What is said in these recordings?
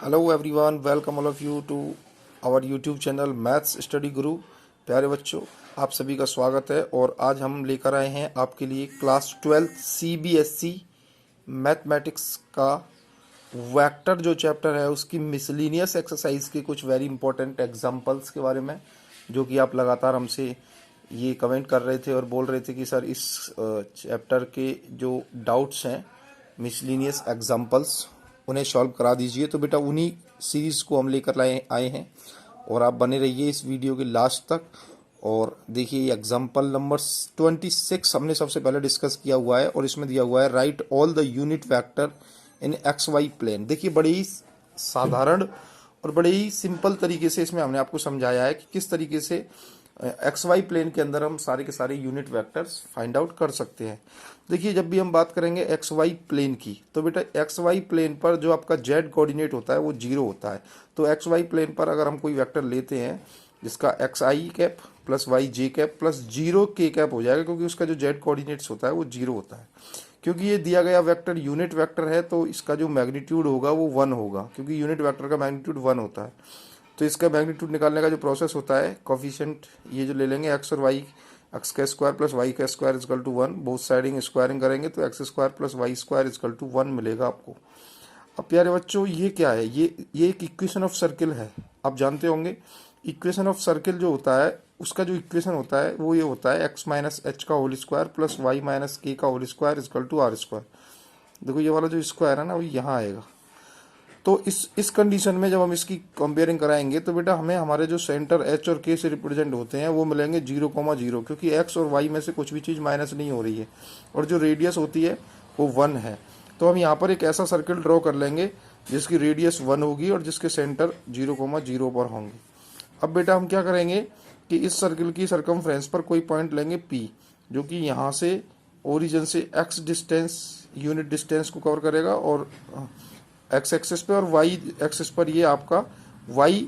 Hello everyone, welcome all of you to our YouTube channel maths study guru. प्यारे बच्चों, आप सभी का स्वागत है। और आज हम लेकर आए हैं आपके लिए क्लास 12 सीबीएसई मैथमेटिक्स का वेक्टर जो चैप्टर है उसकी मिसलिनियस एक्सरसाइज के कुछ वेरी इंपॉर्टेंट एग्जांपल्स के बारे में, जो कि आप लगातार हमसे ये कमेंट कर रहे थे और बोल रहे थे कि सर इस चैप्टर के जो डाउट्स हैं मिसलिनियस एग्जांपल्स उन्हें सॉल्व करा दीजिए। तो बेटा उन्हीं सीरीज को हम लेकर आए हैं और आप बने रहिए इस वीडियो के लास्ट तक। और देखिए एग्जाम्पल नंबर 26 हमने सबसे पहले डिस्कस किया हुआ है और इसमें दिया हुआ है right all the unit vector in X Y plane. देखिए बड़े ही साधारण और बड़े ही सिंपल तरीके से इसमें हमने आपको समझाया है कि किस तरीके से एक्स वाई प्लेन के अंदर हम सारे के सारे यूनिट वेक्टर्स फाइंड आउट कर सकते हैं। देखिए जब भी हम बात करेंगे एक्स वाई प्लेन की, तो बेटा एक्स वाई प्लेन पर जो आपका जेड कोऑर्डिनेट होता है वो 0 होता है। तो एक्स वाई प्लेन पर अगर हम कोई वेक्टर लेते हैं जिसका x I cap plus Y J cap plus 0 K cap हो जाएगा, क्योंकि उसका जो जेड कोऑर्डिनेट्स होता है वो 0 होता है। क्योंकि ये दिया गया वेक्टर यूनिट वेक्टर है तो इसका जो मैग्नीट्यूड होगा वो 1 होगा, क्योंकि यूनिट वेक्टर का मैग्नीट्यूड 1 होता है। तो इसका मैग्नीट्यूड निकालने का जो प्रोसेस होता है, कोफिशिएंट ये जो ले लेंगे एक्स और वाई, एक्स का स्क्वायर प्लस वाई का square is equal to 1, both siding squaring करेंगे तो X square plus Y square is equal to 1 मिलेगा आपको। अब प्यारे बच्चों ये क्या है, ये एक इक्वेशन ऑफ सर्किल है। आप जानते होंगे इक्वेशन ऑफ सर्किल जो होता है उसका जो इक्वेशन होता है वो ये होता है एक्स माइनस एच का whole square plus Y minus K का whole square is equal to R square. देखो ये वाला जो स्क्वायर है ना वो यहाँ आएगा। तो इस कंडीशन में जब हम इसकी कंपेयरिंग कराएंगे तो बेटा हमें हमारे जो सेंटर एच और के से रिप्रेजेंट होते हैं वो मिलेंगे 0,0, क्योंकि एक्स और वाई में से कुछ भी चीज़ माइनस नहीं हो रही है और जो रेडियस होती है वो 1 है। तो हम यहाँ पर एक ऐसा सर्किल ड्रॉ कर लेंगे जिसकी रेडियस 1 होगी और जिसके सेंटर 0,0 पर होंगे। अब बेटा हम क्या करेंगे कि इस सर्किल की सरकमफ्रेंस पर कोई पॉइंट लेंगे P, जो कि यहाँ से ओरिजिन से एक्स डिस्टेंस यूनिट डिस्टेंस को कवर करेगा और एक्स एक्सिस पे और वाई एक्सिस पर ये आपका वाई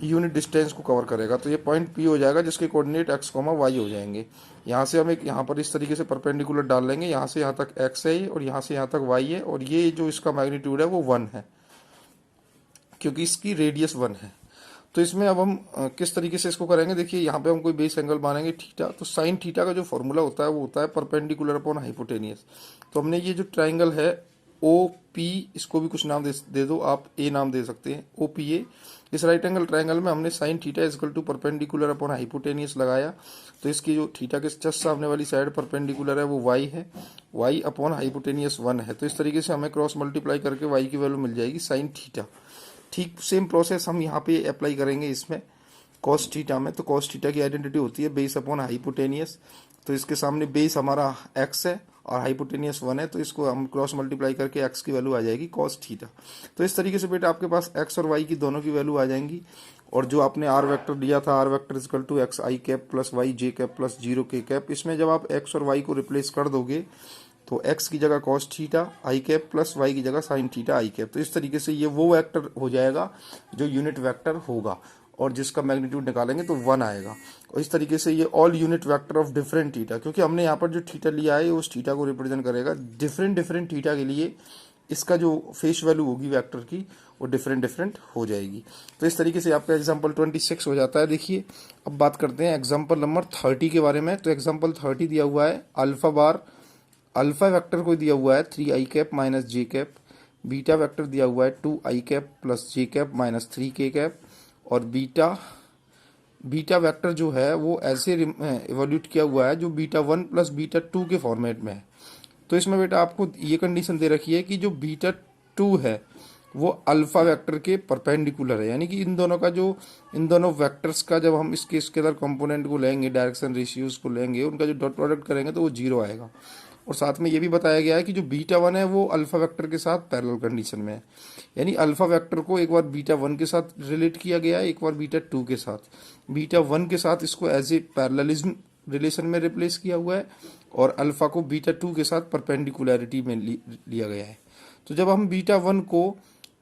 यूनिट डिस्टेंस को कवर करेगा। तो ये पॉइंट P हो जाएगा जिसके कोऑर्डिनेट x, y हो जाएंगे। यहाँ से हम एक यहाँ पर इस तरीके से परपेंडिकुलर डाल लेंगे, यहाँ से यहाँ तक x है और यहाँ से यहाँ तक y है और ये जो इसका मैग्नीट्यूड है वो 1 है, क्योंकि इसकी रेडियस 1 है। तो इसमें अब हम किस तरीके से इसको करेंगे, देखिए यहाँ पे हम कोई बेस एंगल मानेंगे थीटा। तो साइन थीटा का जो फॉर्मूला होता है वो होता है परपेंडिकुलर अपॉन हाइपोटेनियस। तो हमने ये जो ट्राइंगल है OP, इसको भी कुछ नाम दे दो आप, ए नाम दे सकते हैं OPA। इस राइट एंगल ट्राइंगल में हमने sine theta is equal to perpendicular upon hypotenuse लगाया। तो इसकी जो थीटा के जस्ट सामने वाली साइड परपेंडिकुलर है वो y है, y अपॉन हाइपोटेनियस 1 है। तो इस तरीके से हमें क्रॉस मल्टीप्लाई करके y की वैल्यू मिल जाएगी साइन थीटा। ठीक सेम प्रोसेस हम यहाँ पे अप्लाई करेंगे इसमें कॉस थीटा में। तो कॉस थीटा की आइडेंटिटी होती है बेस अपॉन हाइपोटेनियस। तो इसके सामने बेस हमारा x है और हाइपोटेनियस 1 है, तो इसको हम क्रॉस मल्टीप्लाई करके x की वैल्यू आ जाएगी कॉस थीटा। तो इस तरीके से बेटा आपके पास x और y की दोनों की वैल्यू आ जाएंगी। और जो आपने r वेक्टर दिया था, r vector is equal to X I cap plus Y J cap plus 0 K cap, इसमें जब आप x और y को रिप्लेस कर दोगे तो x की जगह कॉस थीटा आई कैप प्लस y की जगह साइन थीटा आई कैप। तो इस तरीके से ये वो वेक्टर हो जाएगा जो यूनिट वेक्टर होगा और जिसका मैग्नीट्यूड निकालेंगे तो 1 आएगा। और इस तरीके से ये all unit vector of different theta, क्योंकि हमने यहाँ पर जो थीटा लिया है उस थीटा को रिप्रेजेंट करेगा। डिफरेंट थीटा के लिए इसका जो फेस वैल्यू होगी वेक्टर की वो डिफरेंट हो जाएगी। तो इस तरीके से आपका एग्जाम्पल 26 हो जाता है। देखिए अब बात करते हैं एग्जाम्पल नंबर 30 के बारे में। तो एग्जाम्पल 30 दिया हुआ है अल्फा वेक्टर को दिया हुआ है 3i कैप माइनस जे कैप, बीटा वेक्टर दिया हुआ है 2i कैप प्लस जे कैप माइनस 3k कैप, और बीटा वेक्टर जो है वो ऐसे इवोल्यूट किया हुआ है जो बीटा 1 प्लस बीटा 2 के फॉर्मेट में है। तो इसमें बेटा आपको ये कंडीशन दे रखी है कि जो बीटा 2 है वो अल्फा वेक्टर के परपेंडिकुलर है, यानी कि इन दोनों वेक्टर्स का जब हम इसके स्केलर कंपोनेंट को लेंगे, डायरेक्शन रेशियोज को लेंगे, उनका जो डॉट प्रोडक्ट करेंगे तो वो 0 आएगा। और साथ में ये भी बताया गया है कि जो बीटा 1 है वो अल्फा वेक्टर के साथ पैरेलल कंडीशन में है, यानी अल्फा वेक्टर को एक बार बीटा 1 के साथ रिलेट किया गया है, एक बार बीटा 2 के साथ। बीटा 1 के साथ इसको एज ए पैरेललिज्म रिलेशन में रिप्लेस किया हुआ है और अल्फा को बीटा 2 के साथ परपेंडिकुलरिटी में लिया गया है। तो जब हम बीटा 1 को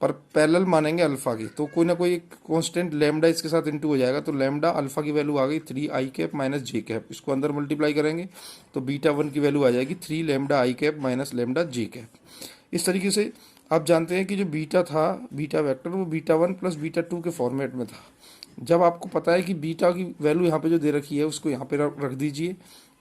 पर पैरेलल मानेंगे अल्फा की, तो कोई ना कोई कांस्टेंट लैम्डा इसके साथ इनटू हो जाएगा। तो लैम्डा अल्फा की वैल्यू आ गई 3i कैप माइनस जे कैप, इसको अंदर मल्टीप्लाई करेंगे तो बीटा 1 की वैल्यू आ जाएगी 3 लैम्डा आई कैप माइनस लैम्डा जे कैप। इस तरीके से आप जानते हैं कि जो बीटा था, बीटा वेक्टर, वो बीटा 1 प्लस बीटा 2 के फॉर्मेट में था। जब आपको पता है कि बीटा की वैल्यू यहाँ पे जो दे रखी है उसको यहाँ पे रख दीजिए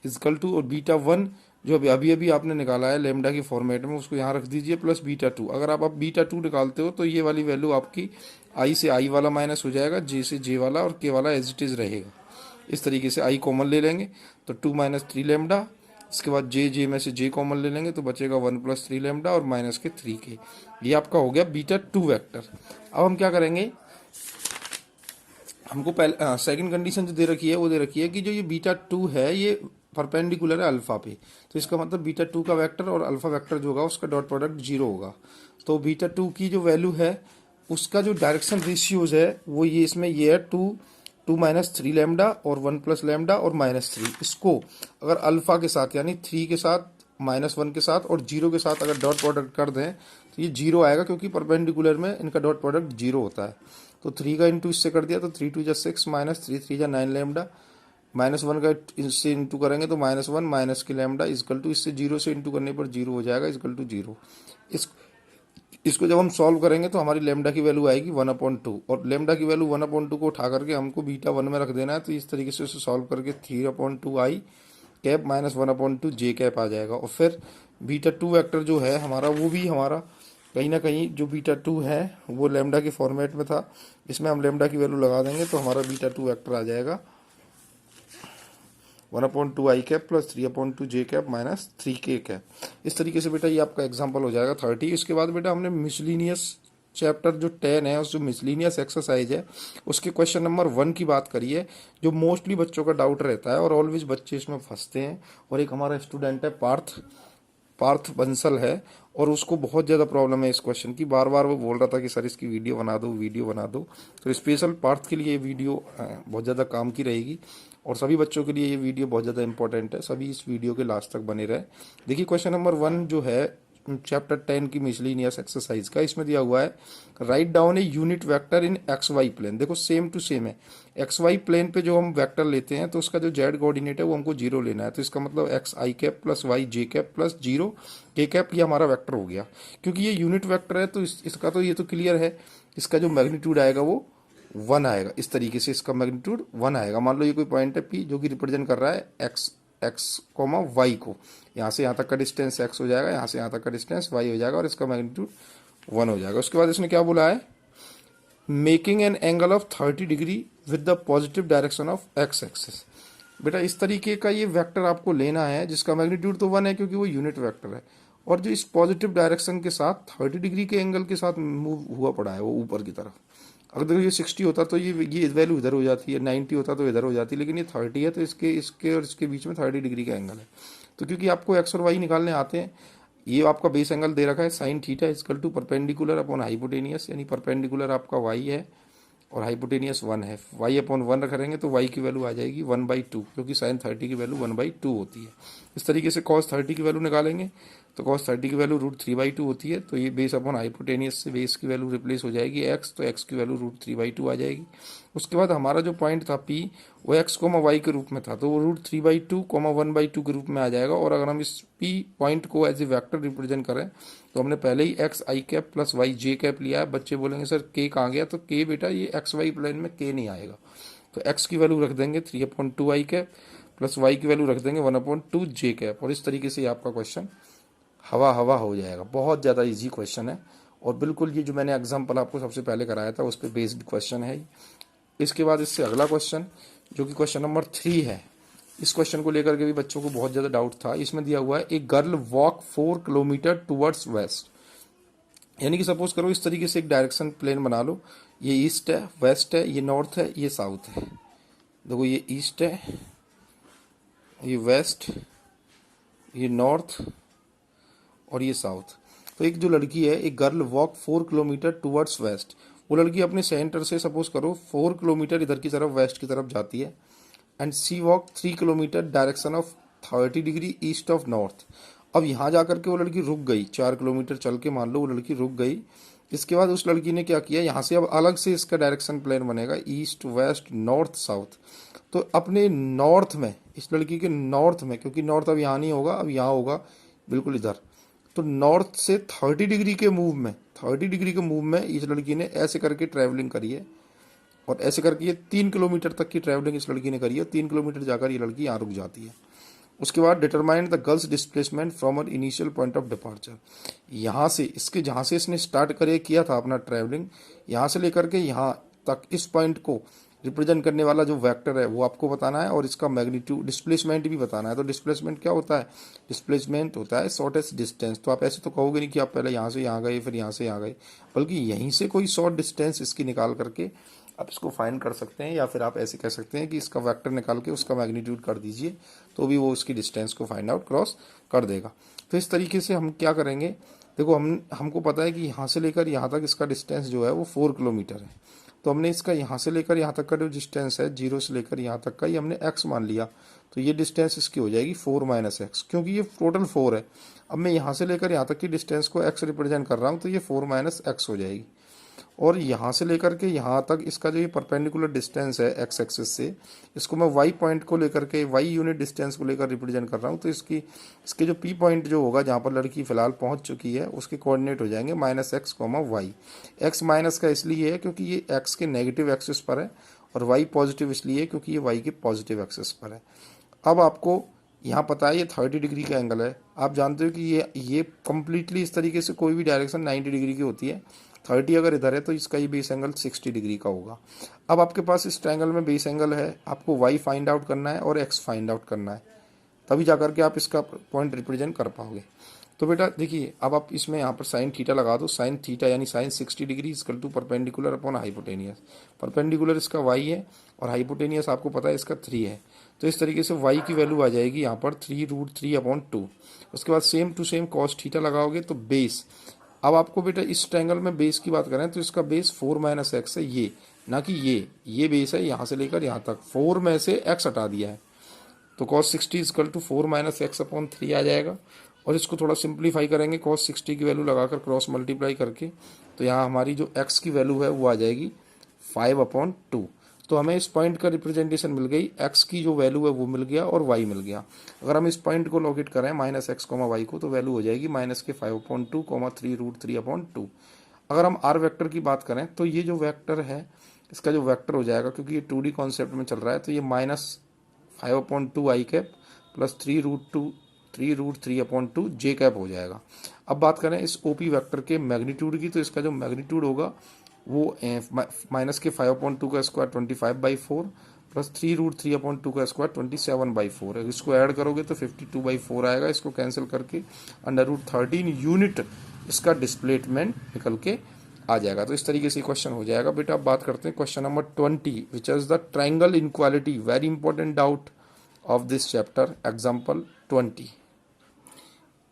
इजकल टू, और बीटा 1 जो अभी अभी आपने निकाला है लेमडा के फॉर्मेट में उसको यहाँ रख दीजिए प्लस बीटा 2। अगर आप बीटा 2 निकालते हो तो ये वाली वैल्यू आपकी आई से आई वाला माइनस हो जाएगा, जे से जे वाला, और के वाला एज इट इज रहेगा। इस तरीके से आई कॉमन ले लेंगे तो 2 माइनस 3 लेमडा, इसके बाद जे में से जे कॉमन ले लेंगे तो बचेगा 1 प्लस 3 लेमडा और माइनस के 3 के। ये आपका हो गया बीटा 2 वेक्टर। अब हम क्या करेंगे, हमको पहले सेकंड कंडीशन जो दे रखी है वो दे रखी है कि जो ये बीटा 2 है ये परपेंडिकुलर है अल्फा पे, तो इसका मतलब बीटा 2 का वेक्टर और अल्फा वेक्टर जो होगा उसका डॉट प्रोडक्ट 0 होगा। तो बीटा 2 की जो वैल्यू है उसका जो डायरेक्शन रेशियोज है वो ये इसमें ये है 2 माइनस 3 लेमडा और 1 प्लस लेमडा और -3। इसको अगर अल्फा के साथ यानी 3 के साथ, -1 के साथ और 0 के साथ अगर डॉट प्रोडक्ट कर दें तो ये 0 आएगा, क्योंकि परपेंडिकुलर में इनका डॉट प्रोडक्ट 0 होता है। तो 3 का इंटू इससे कर दिया तो 3 2 जा 6 माइनस 3 3 जा 9 लेमडा, -1 का इससे इंटू करेंगे तो -1 माइनस के लेमडा इजकल टू, इससे 0 से इंटू करने पर 0 हो जाएगा इजकल टू 0। इसको जब हम सॉल्व करेंगे तो हमारी लेमडा की वैल्यू आएगी 1/2, और लेमडा की वैल्यू 1/2 को उठा करके हमको बीटा 1 में रख देना है। तो इस तरीके से उसे सॉल्व करके 3/2 आई कैप माइनस 1/2 जे कैप आ जाएगा। और फिर बीटा 2 वेक्टर जो है हमारा वो भी हमारा कहीं ना कहीं जो बीटा 2 है वो लेमडा के फॉर्मेट में था, इसमें हम लेमडा की वैल्यू लगा देंगे तो हमारा बीटा 2 वेक्टर आ जाएगा 1/2 आई कैप प्लस 3/2 जे कैप माइनस 3 के कैप। इस तरीके से बेटा ये आपका एग्जाम्पल हो जाएगा 30। इसके बाद बेटा हमने मिसलिनियस चैप्टर जो 10 है, उस जो मिसलिनियस एक्सरसाइज है उसके क्वेश्चन नंबर 1 की बात करिए, जो मोस्टली बच्चों का डाउट रहता है और ऑलवेज बच्चे इसमें फंसते हैं। और एक हमारा स्टूडेंट है पार्थ बंसल है, और उसको बहुत ज़्यादा प्रॉब्लम है इस क्वेश्चन की। बार बार वो बोल रहा था कि सर इसकी वीडियो बना दो, वीडियो बना दो। तो स्पेशल पार्थ के लिए ये वीडियो बहुत ज़्यादा काम की रहेगी, और सभी बच्चों के लिए ये वीडियो बहुत ज़्यादा इंपॉर्टेंट है। सभी इस वीडियो के लास्ट तक बने रहे। देखिए क्वेश्चन नंबर 1 जो है चैप्टर 10 की मिसलिनियस एक्सरसाइज का, इसमें दिया हुआ है write down a unit vector in X Y plane. देखो सेम टू सेम है, एक्स वाई प्लेन पे जो हम वेक्टर लेते हैं तो उसका जो जेड कोऑर्डिनेट है वो हमको 0 लेना है। तो इसका मतलब x I cap plus Y J cap plus 0 K cap, ये हमारा वेक्टर हो गया। क्योंकि ये यूनिट वेक्टर है तो इसका तो ये तो क्लियर है, इसका जो मैग्नीट्यूड आएगा वो 1 आएगा। इस तरीके से इसका मैग्नीट्यूड 1 आएगा। मान लो ये कोई पॉइंट है पी जो कि रिप्रेजेंट कर रहा है एक्स कॉमा वाई को, यहाँ से यहाँ तक का डिस्टेंस एक्स हो जाएगा, यहाँ से यहाँ तक का डिस्टेंस वाई हो जाएगा, और इसका मैग्नीट्यूड 1 हो जाएगा। उसके बाद इसने क्या बोला है, making an angle of 30 degree with the positive direction of x axis. बेटा इस तरीके का ये वेक्टर आपको लेना है जिसका मैग्नीट्यूड तो 1 है क्योंकि वो यूनिट वेक्टर है, और जो इस पॉजिटिव डायरेक्शन के साथ 30 डिग्री के एंगल के साथ मूव हुआ पड़ा है वो ऊपर की तरफ। अगर देखो ये 60 होता तो ये वैल्यू इधर हो जाती है, 90 होता तो इधर हो जाती है, लेकिन ये 30 है तो इसके और इसके बीच में 30 डिग्री का एंगल है। तो क्योंकि आपको एक्स और वाई निकालने आते हैं, ये आपका बेस एंगल दे रखा है sine theta is equal to perpendicular upon hypotenuse, यानी परपेंडिकुलर आपका वाई है और हाइपोटेनियस 1 है। वाई अपॉन 1 रखेंगे तो वाई की वैल्यू आ जाएगी 1/2, क्योंकि साइन 30 की वैल्यू 1/2 होती है। इस तरीके से कॉस 30 की वैल्यू निकालेंगे तो कॉस 30 की वैल्यू √3/2 होती है। तो ये बेस अपॉन हाइपोटेनियस से बेस की वैल्यू रिप्लेस हो जाएगी एक्स, तो एक्स की वैल्यू √3/2 आ जाएगी। उसके बाद हमारा जो पॉइंट था पी वो एक्स कोमा वाई के रूप में था, तो वो √3/2 1/2 के रूप में आ जाएगा। और अगर हम इस पी पॉइंट को एज ए वेक्टर रिप्रेजेंट करें तो हमने पहले ही x I cap plus Y J cap लिया है। बच्चे बोलेंगे सर के कहाँ गया, तो के बेटा ये एक्स वाई प्लेन में के नहीं आएगा, तो एक्स की वैल्यू रख देंगे 3/2 आई कैप प्लस वाई की वैल्यू रख देंगे 1/2 जे कैप, और इस तरीके से आपका क्वेश्चन हवा हवा हो जाएगा। बहुत ज़्यादा इजी क्वेश्चन है, और बिल्कुल ये जो मैंने एग्जाम्पल आपको सबसे पहले कराया था उस पर बेस्ड क्वेश्चन है। इसके बाद इससे अगला क्वेश्चन जो कि क्वेश्चन नंबर 3 है, इस क्वेश्चन को लेकर के भी बच्चों को बहुत ज़्यादा डाउट था। इसमें दिया हुआ है a girl walk 4 kilometre towards west, यानी कि सपोज करो इस तरीके से एक डायरेक्शन प्लेन बना लो, ये ईस्ट है, वेस्ट है, ये नॉर्थ है, ये साउथ है। देखो ये ईस्ट है, ये वेस्ट, ये नॉर्थ और ये साउथ। तो एक जो लड़की है, एक girl walk 4 kilometre towards west, वो लड़की अपने सेंटर से सपोज करो 4 किलोमीटर इधर की तरफ वेस्ट की तरफ जाती है, and she walk 3 kilometre direction of 30 degree east of north. अब यहाँ जाकर के वो लड़की रुक गई, 4 किलोमीटर चल के मान लो वो लड़की रुक गई। इसके बाद उस लड़की ने क्या किया, यहाँ से अब अलग से इसका डायरेक्शन प्लान बनेगा ईस्ट वेस्ट नॉर्थ साउथ। तो अपने नॉर्थ में, इस लड़की के नॉर्थ में, क्योंकि नॉर्थ अब यहाँ नहीं होगा, अब यहाँ होगा बिल्कुल इधर, तो नॉर्थ से 30 डिग्री के मूव में 30 डिग्री के मूव में इस लड़की ने ऐसे करके ट्रैवलिंग करी है और ऐसे करके ये 3 किलोमीटर तक की ट्रैवलिंग इस लड़की ने करी है। 3 किलोमीटर जाकर ये लड़की यहाँ रुक जाती है। उसके बाद determine the girl's displacement from an initial point of departure. यहाँ से इसके जहाँ से इसने स्टार्ट करे किया था अपना ट्रैवलिंग, यहाँ से लेकर के यहाँ तक इस पॉइंट को रिप्रेजेंट करने वाला जो वेक्टर है वो आपको बताना है और इसका मैग्नीट्यूड डिस्प्लेसमेंट भी बताना है। तो डिस्प्लेसमेंट क्या होता है? डिस्प्लेसमेंट होता है शॉर्टेस्ट डिस्टेंस। तो आप ऐसे तो कहोगे नहीं कि आप पहले यहाँ से यहाँ गए फिर यहाँ से यहाँ गए, बल्कि यहीं से कोई शॉर्ट डिस्टेंस इसकी निकाल करके आप इसको फाइंड कर सकते हैं, या फिर आप ऐसे कह सकते हैं कि इसका वेक्टर निकाल के उसका मैग्नीट्यूड कर दीजिए, तो भी वो उसकी डिस्टेंस को फाइंड आउट क्रॉस कर देगा। तो इस तरीके से हम क्या करेंगे, देखो हमको पता है कि यहाँ से लेकर यहाँ तक इसका डिस्टेंस जो है वो 4 किलोमीटर है। तो हमने इसका यहाँ से लेकर यहाँ तक का जो डिस्टेंस है 0 से लेकर यहाँ तक का, ये हमने x मान लिया। तो ये डिस्टेंस इसकी हो जाएगी 4 - x, क्योंकि ये टोटल 4 है। अब मैं यहाँ से लेकर यहाँ तक की डिस्टेंस को x रिप्रेजेंट कर रहा हूँ, तो ये 4 - x हो जाएगी। और यहाँ से लेकर के यहाँ तक इसका जो ये परपेंडिकुलर डिस्टेंस है x एक्सिस से, इसको मैं y पॉइंट को लेकर के y यूनिट डिस्टेंस को लेकर रिप्रेजेंट कर रहा हूँ। तो इसके जो p पॉइंट जो होगा जहाँ पर लड़की फिलहाल पहुँच चुकी है, उसके कोऑर्डिनेट हो जाएंगे -x, y। x माइनस का इसलिए है क्योंकि ये x के नेगेटिव एक्सिस पर है, और y पॉजिटिव इसलिए है क्योंकि ये y के पॉजिटिव एक्सिस पर है। अब आपको यहाँ पता है ये 30 डिग्री का एंगल है। आप जानते हो कि ये कम्प्लीटली इस तरीके से कोई भी डायरेक्शन 90 डिग्री की होती है। 30 अगर इधर है तो इसका ये बेस एंगल 60 डिग्री का होगा। अब आपके पास इस ट्रायंगल में बेस एंगल है, आपको y फाइंड आउट करना है और x फाइंड आउट करना है, तभी जाकर के आप इसका पॉइंट रिप्रेजेंट कर पाओगे। तो बेटा देखिए, अब आप इसमें यहाँ पर साइन थीटा लगा दो। साइन थीटा यानी sine 60 degree equal to perpendicular upon hypotenuse. Perpendicular इसका y है और हाइपोटेनियस आपको पता है इसका 3 है। तो इस तरीके से y की वैल्यू आ जाएगी यहाँ पर 3√3/2। उसके बाद same to same cos theta लगाओगे तो बेस। अब आपको बेटा इस ट्रायंगल में बेस की बात करें तो इसका बेस 4 - x है, ये ना कि ये बेस है। यहाँ से लेकर यहाँ तक 4 में से x हटा दिया है, तो cos 60 इक्वल टू 4 - x/3 आ जाएगा। और इसको थोड़ा सिंप्लीफाई करेंगे cos 60 की वैल्यू लगाकर क्रॉस मल्टीप्लाई करके, तो यहाँ हमारी जो x की वैल्यू है वो आ जाएगी 5/2। तो हमें इस पॉइंट का रिप्रेजेंटेशन मिल गई, x की जो वैल्यू है वो मिल गया और y मिल गया। अगर हम इस पॉइंट को लोकेट करें -x, y को, तो वैल्यू हो जाएगी -5/2, 3√3/2। अगर हम r वेक्टर की बात करें तो ये जो वेक्टर है इसका जो वेक्टर हो जाएगा, क्योंकि ये 2D कॉन्सेप्ट में चल रहा है, तो ये -5/2 i cap plus 3√3/2 j cap हो जाएगा। अब बात करें इस OP वेक्टर के मैग्नीट्यूड की, तो इसका जो मैग्नीट्यूड होगा वो माइनस के 5/2 का स्क्वायर 25/4 प्लस 3√3/2 का स्क्वायर 27/4 है। इसको ऐड करोगे तो 52/4 आएगा। इसको कैंसिल करके √13 यूनिट इसका डिस्प्लेसमेंट निकल के आ जाएगा। तो इस तरीके से क्वेश्चन हो जाएगा। बेटा अब बात करते हैं question number 20, which is the triangle inequality, very important doubt of this chapter. Example 20,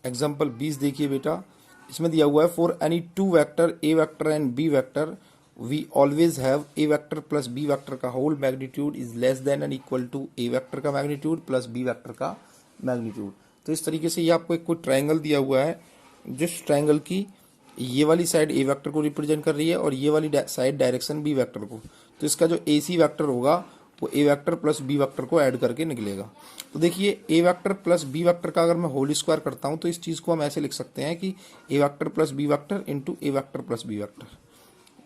example 20 देखिए बेटा, इसमें दिया हुआ है for any two vector A vector and B vector we always have A vector plus B vector का whole magnitude is less than and equal to A vector का magnitude plus B vector का magnitude. तो इस तरीके से ये आपको एक कोई ट्रायंगल दिया हुआ है, जिस ट्रायंगल की ये वाली साइड ए वेक्टर को रिप्रेजेंट कर रही है और ये वाली साइड डायरेक्शन बी वेक्टर को। तो इसका जो AC वेक्टर होगा वो ए वेक्टर प्लस बी वेक्टर को ऐड करके निकलेगा। तो देखिए ए वेक्टर प्लस बी वेक्टर का अगर मैं होल स्क्वायर करता हूँ तो इस चीज़ को हम ऐसे लिख सकते हैं कि A vector plus B vector into A vector plus B vector,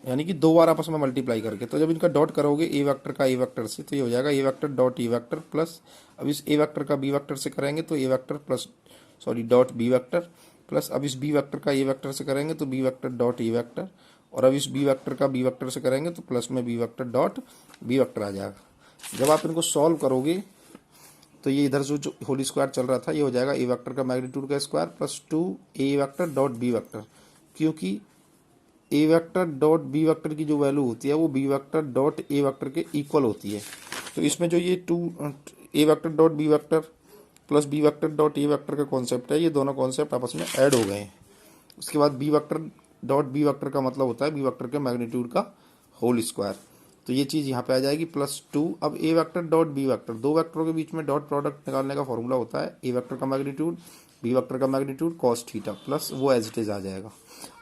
यानी कि दो बार आपस में मल्टीप्लाई करके। तो जब इनका डॉट करोगे ए वेक्टर का ए वेक्टर से, तो ये हो जाएगा A vector dot A vector plus, अब इस ए वेक्टर का बी वेक्टर से करेंगे तो A vector plus dot B vector plus, अब इस बी वेक्टर का ए वेक्टर से करेंगे तो B vector dot A vector, और अब इस बी वेक्टर का बी वेक्टर से करेंगे तो प्लस में B vector dot B vector आ जाएगा। जब आप इनको सॉल्व करोगे तो ये इधर जो होल स्क्वायर चल रहा था ये हो जाएगा ए वेक्टर का मैग्नीट्यूड का square plus 2 A vector dot B vector, क्योंकि A vector dot B vector की जो वैल्यू होती है वो B vector dot A vector के इक्वल होती है। तो इसमें जो ये 2 A vector dot B vector plus B vector dot A vector का कॉन्सेप्ट है, ये दोनों कॉन्सेप्ट आपस में ऐड हो गए हैं। उसके बाद B vector dot B vector का मतलब होता है बी वेक्टर के मैग्नीट्यूड का होल स्क्वायर, तो ये चीज़ यहाँ पे आ जाएगी प्लस 2। अब ए वेक्टर डॉट बी वेक्टर, दो वेक्टरों के बीच में डॉट प्रोडक्ट निकालने का फॉर्मूला होता है ए वेक्टर का मैग्नीट्यूड बी वेक्टर का मैग्नीट्यूड कॉस थीटा प्लस वो एज इट इज आ जाएगा।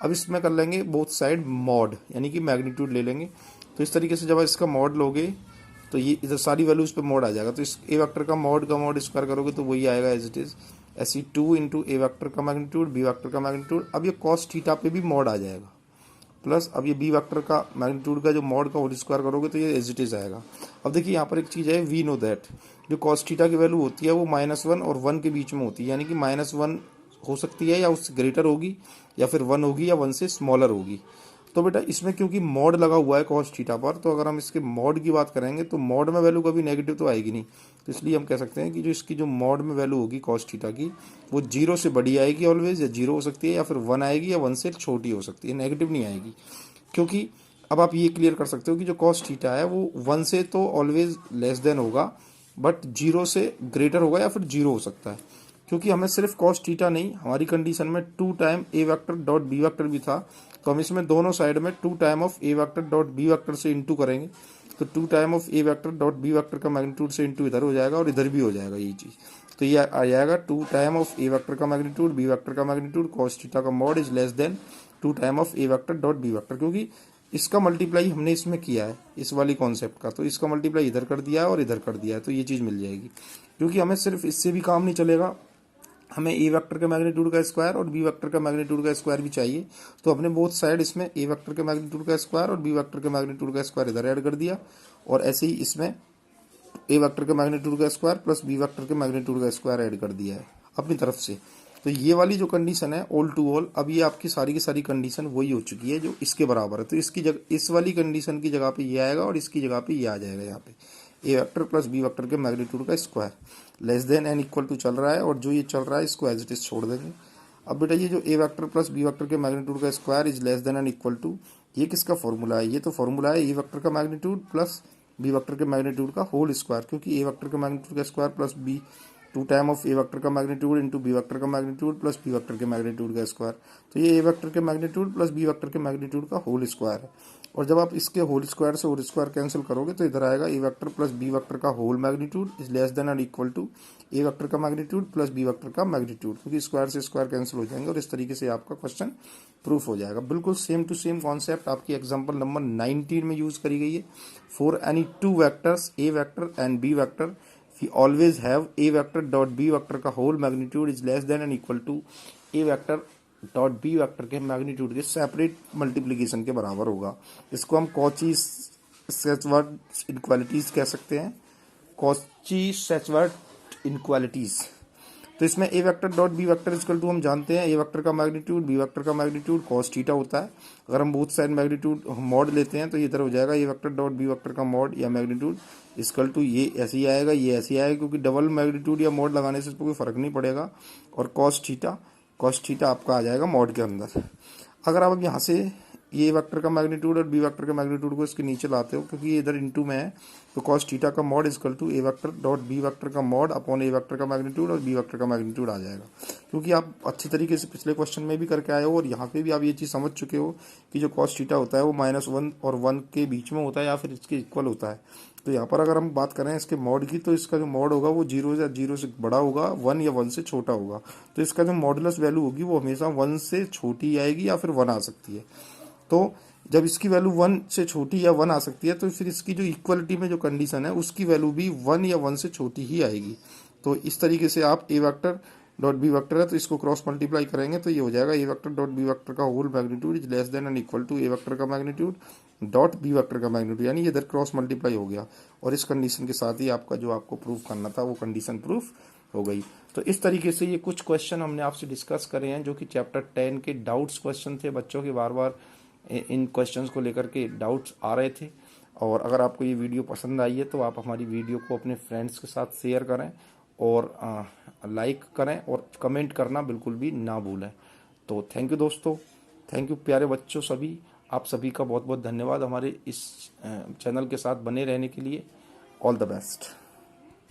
अब इसमें कर लेंगे बोथ साइड मॉड, यानी कि मैग्नीट्यूड ले लेंगे। तो इस तरीके से जब इसका मॉड लोगे तो ये इधर सारी वैल्यूज पे मॉड आ जाएगा। तो इस ए वेक्टर का मॉड स्क्वायर करोगे तो वही आएगा एज इट इज ऐसी 2 इंटू ए वेक्टर का मैग्नीट्यूड बी वेक्टर का मैग्नीट्यूड। अब ये कॉस थीटा पे भी मॉड आ जाएगा, प्लस अब ये बी वेक्टर का मैग्नीट्यूड का जो मॉड का होल स्क्वायर करोगे तो ये एज इट इज आएगा। अब देखिए यहाँ पर एक चीज़ है, वी नो दैट जो कॉस थीटा की वैल्यू होती है वो -1 और 1 के बीच में होती है, यानी कि -1 हो सकती है या उससे ग्रेटर होगी, या फिर 1 होगी, या 1 से स्मॉलर होगी। तो बेटा इसमें क्योंकि मॉड लगा हुआ है कॉस थीटा पर, तो अगर हम इसके मॉड की बात करेंगे तो मॉड में वैल्यू कभी नेगेटिव तो आएगी नहीं। तो इसलिए हम कह सकते हैं कि जो इसकी जो मॉड में वैल्यू होगी कॉस थीटा की, वो 0 से बड़ी आएगी ऑलवेज, या 0 हो सकती है, या फिर 1 आएगी, या 1 से छोटी हो सकती है, नेगेटिव नहीं आएगी। क्योंकि अब आप ये क्लियर कर सकते हो कि जो कॉस थीटा है वो 1 से तो ऑलवेज लेस देन होगा, बट 0 से ग्रेटर होगा, या फिर 0 हो सकता है। क्योंकि हमें सिर्फ कॉस थीटा नहीं, हमारी कंडीशन में 2 time A vector dot B vector भी था, तो हम इसमें दोनों साइड में 2 time of A vector dot B vector से इंटू करेंगे, तो 2 time of A vector dot B vector का मैग्नीट्यूड से इंटू इधर हो जाएगा और इधर भी हो जाएगा ये चीज़। तो ये आ जाएगा 2 टाइम ऑफ ए वेक्टर का मैग्नीट्यूड बी वेक्टर का मैग्नीट्यूड कॉस थीटा का mod is less than 2 time of A vector dot B vector, क्योंकि इसका मल्टीप्लाई हमने इसमें किया है इस वाली कॉन्सेप्ट का, तो इसका मल्टीप्लाई इधर कर दिया है और इधर कर दिया है, तो ये चीज़ मिल जाएगी। क्योंकि हमें सिर्फ इससे भी काम नहीं चलेगा, हमें ए वेक्टर के मैग्नीट्यूड का स्क्वायर और बी वेक्टर का मैग्नीट्यूड का स्क्वायर भी चाहिए। तो अपने बोथ साइड इसमें ए वेक्टर के मैग्नीट्यूड का स्क्वायर और बी वेक्टर के मैग्नीट्यूड का स्क्वायर इधर ऐड कर दिया, और ऐसे ही इसमें ए वेक्टर के मैग्नीट्यूड का स्क्वायर प्लस बी वेक्टर के मैग्नीट्यूड का स्क्वायर ऐड कर दिया है अपनी तरफ से। तो ये वाली जो कंडीशन है ऑल टू ऑल, अब ये आपकी सारी की सारी कंडीशन वही हो चुकी है जो इसके बराबर है। तो इसकी जगह इस वाली कंडीशन की जगह पे ये आएगा और इसकी जगह पे ये आ जाएगा। यहाँ पे A vector plus B vector के मैग्नीट्यूड का square less than and equal to चल रहा है, और जो ये चल रहा है इसको एज इट इज छोड़ देंगे। अब बेटा ये जो A vector plus B vector के मैग्नीट्यूड का square is less than and equal to, ये किसका फॉर्मूला है? ये तो फॉर्मूला है ए वेक्टर का मैग्नीट्यूड प्लस बी वेक्टर के मैग्नीट्यूड का होल स्क्वायर, क्योंकि ए वेक्टर के मैग्नीट्यूड का square plus B 2 time of A vector का मैग्नीट्यूड इंटू बी वेक्टर का मैग्नीट्यूड प्लस बी वेक्टर के मैग्नीट्यूड का स्क्वायर। तो ये ए वेक्टर के मैग्नीट्यूड प्लस बी वेक्टर के मैग्नीट्यूड का होल स्क्वायर है, और जब आप इसके होल स्क्वायर से होल स्क्वायर कैंसिल करोगे तो इधर आएगा A vector plus B vector का whole magnitude is less than और इक्वल टू ए वेक्टर का मैग्नीट्यूड प्लस बी वेक्टर का मैग्नीट्यूड, क्योंकि स्क्वायर से स्क्वायर कैंसिल हो जाएंगे, और इस तरीके से आपका क्वेश्चन प्रूफ हो जाएगा। बिल्कुल सेम टू सेम कॉन्सेप्ट आपकी एग्जाम्पल नंबर 19 में यूज करी गई है। For any 2 vectors A vector and B vector we always have a vector dot b vector का whole magnitude is less than and equal to a vector dot B vector के magnitude के separate multiplication के बराबर होगा। इसको हम कॉची-शेचवर्ट inequalities कह सकते हैं, कॉची-शेचवर्ट इनक्वालिटीज। तो इसमें A vector dot B vector equal to हम जानते हैं ए वेक्टर का मैग्नीट्यूड बी वेक्टर का मैग्नीट्यूड कॉस थीटा होता है। अगर हम बोथ साइड मैग्नीट्यूड मॉड लेते हैं तो ये इधर हो जाएगा A vector dot B vector का मॉड या मैग्नीट्यूड इक्वल टू ये ऐसे ही आएगा, ये ऐसे ही आएगा, क्योंकि डबल मैग्नीट्यूड या मॉड लगाने से इसको कोई फर्क नहीं पड़ेगा। और कॉस थीटा आपका आ जाएगा मॉड के अंदर। अगर आप यहाँ से ये वेक्टर का मैग्नीट्यूड और बी वेक्टर के मैग्नीट्यूड को इसके नीचे लाते हो, क्योंकि ये इधर इनटू में है, तो कॉस थीटा का mod equal to A vector dot B vector का मॉड अपॉन ए वेक्टर का मैग्नीट्यूड और बी वेक्टर का मैग्नीट्यूड आ जाएगा। क्योंकि आप अच्छी तरीके से पिछले क्वेश्चन में भी करके आए हो और यहाँ पे भी आप ये चीज़ समझ चुके हो कि जो कॉस थीटा होता है वो -1 और 1 के बीच में होता है या फिर इसके इक्वल होता है। तो यहाँ पर अगर हम बात करें इसके मॉड की, तो इसका जो मॉड होगा वो 0 से बड़ा होगा, 1 या 1 से छोटा होगा। तो इसका जो मॉडुलस वैल्यू होगी वो हमेशा 1 से छोटी आएगी या फिर 1 आ सकती है। तो जब इसकी वैल्यू 1 से छोटी या 1 आ सकती है, तो फिर इसकी जो इक्वलिटी में जो कंडीशन है उसकी वैल्यू भी 1 या 1 से छोटी ही आएगी। तो इस तरीके से आप ए वेक्टर डॉट बी वेक्टर है तो इसको क्रॉस मल्टीप्लाई करेंगे तो ये हो जाएगा A vector dot B vector का whole magnitude is less than and equal to A vector का मैग्नीट्यूड डॉट बी वेक्टर का मैग्नीट्यूड, यानी इधर क्रॉस मल्टीप्लाई हो गया। और इस कंडीशन के साथ ही आपका जो आपको प्रूफ करना था वो कंडीशन प्रूफ हो गई। तो इस तरीके से ये कुछ क्वेश्चन हमने आपसे डिस्कस करे हैं जो कि चैप्टर 10 के डाउट्स क्वेश्चन थे। बच्चों के बार बार इन क्वेश्चंस को लेकर के डाउट्स आ रहे थे। और अगर आपको ये वीडियो पसंद आई है तो आप हमारी वीडियो को अपने फ्रेंड्स के साथ शेयर करें और लाइक करें और कमेंट करना बिल्कुल भी ना भूलें। तो थैंक यू दोस्तों, थैंक यू प्यारे बच्चों सभी, आप सभी का बहुत बहुत धन्यवाद हमारे इस चैनल के साथ बने रहने के लिए। All the best.